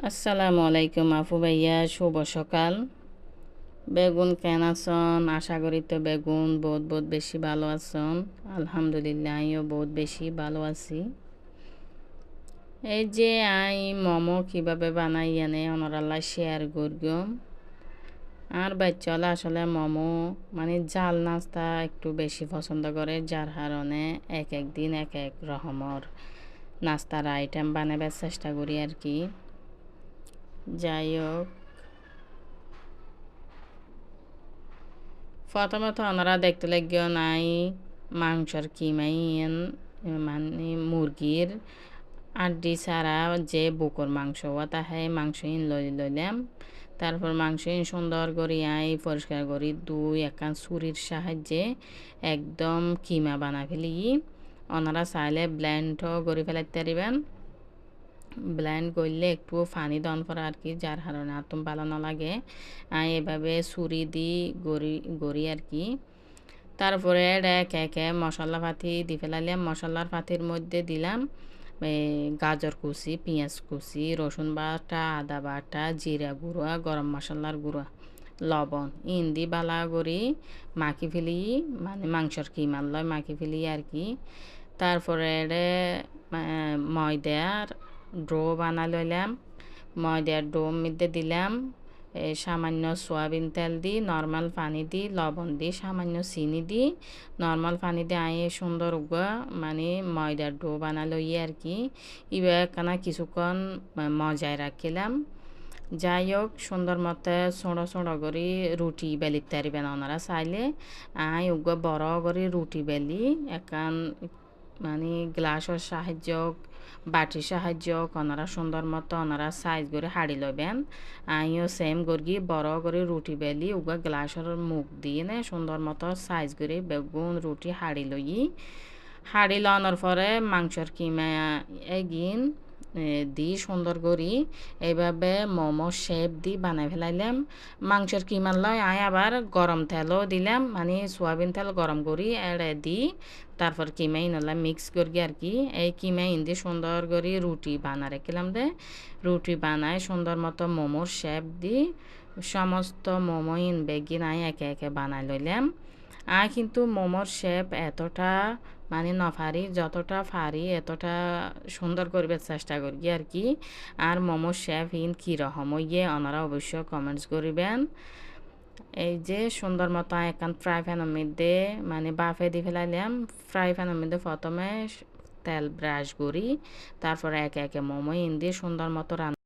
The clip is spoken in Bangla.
আসসালামু আলাইকুম আপু ভাইয়া, শুভ সকাল। বেগুন কেন আছেন? আশা করি তো বেগুন বহুত বহুত বেশি ভালো আছেন। আলহামদুলিল্লাহ আমিও বহুত বেশি ভালো আছি। এই যে মোমো কিভাবে বানাই এনে অনরাল্লাহ শেয়ার করগম। আর বাচ্চারা আসলে মোমো মানে জাল নাস্তা একটু বেশি পছন্দ করে, যার কারণে এক এক দিন এক এক রকমের নাস্তার আইটেম বানাবার চেষ্টা করি আর কি। যাই হোক, প্রথমত ওনারা দেখতে লাগিও নাই মাংসর কিমাই মানে মুরগির আড্ডি ছাড়া যে বুকর মাংস তাহে মাংস লইলাম। তারপর মাংস সুন্দর করে পরিষ্কার করি দুই একান ছুরির সাহায্যে একদম কিমা বানা ফেলি। ওনারা চাইলে ব্লেন্ডও করে ফেলাইতে পারিবেন। ব্লেন্ড করলে একটু পানি দন করা আর কি, যার কারণে আতম ভালো না লাগে। এভাবে ছুরি দি গড়ি আর কি। তারপরে একে একে মশলা পাতি দি ফেলাইলাম। মশলার পাতির মধ্যে দিলাম গাজর কুচি, পেঁয়াজ কুচি, রসুন বাটা, আদা বাটা, জিরা গুঁড়া, গরম মশলার গুঁড়া, লবণ ইন্দি বালা করি মাখি ফেলি, মানে মাংসর কিমার লয় মাখি ফেলি আর কি। তারপরে ময়দার ডো বানা লইলাম। ময়দার ডো মধ্যে দিলাম সামান্য সয়াবিন তেল দি, নর্মাল পানি দি, লবণ দি, সামান্য চিনি দি, নর্মাল পানি দিয়ে সুন্দর মানে ময়দার ডো বানা লইয়ে আর কি। এবার একখানা কিছুক্ষণ মজায় রাখিলাম। যাই হোক, সুন্দর মতো ছোঁড়ো ছোঁড়ো করে রুটি বেলিতে পারিবেন ওনারা চাইলে। বড় করে রুটি বেলি একান মানে গ্লাসের সাহায্য বাটির সাহায্য ওনারা সুন্দর মতো ওনারা সাইজ করে হাড়ি লইবেন। আমিও সেম করি বড় করে রুটি বেলি গ্লাসের মুখ দিয়ে সুন্দর মতো সাইজ করে বেগুন রুটি হাড়ি হাড়ি লওয়ানোর পরে মাংসর কিমা এগিন দি সুন্দর করি এইভাবে মোমো শেপ দি বানাই ফেলাইলাম। মাংসের কিমার লয় আবার গরম তেলও দিলাম, মানে সোয়াবিন তেল গরম করি এড়ে দি তারপর কিমাই নলা মিক্স করি আর কি। এই কিমাই ইন্দি সুন্দর করে রুটি বানা রেখেলাম রুটি বানায় সুন্দর মতো মোমোর শেপ দি সমস্ত মোমো বেগিন একে একে বানাই লইলাম। কিন্তু মোমোর শেপ এতটা মানে নফারি, যতটা ফারি এতটা সুন্দর করবে চেষ্টা করি আর কি। আর মোমোর শেপ কীরকম ইয়ে ওনারা অবশ্যই কমেন্টস করিবেন। এই যে সুন্দর মতো একান ফ্রাই প্যানের মধ্যে মানে বাফে দিয়ে ফেলাইলাম। ফ্রাই প্যানের মধ্যে প্রথমে তেল ব্রাশ করি, তারপরে একে একে মোমো দিয়ে সুন্দর মতো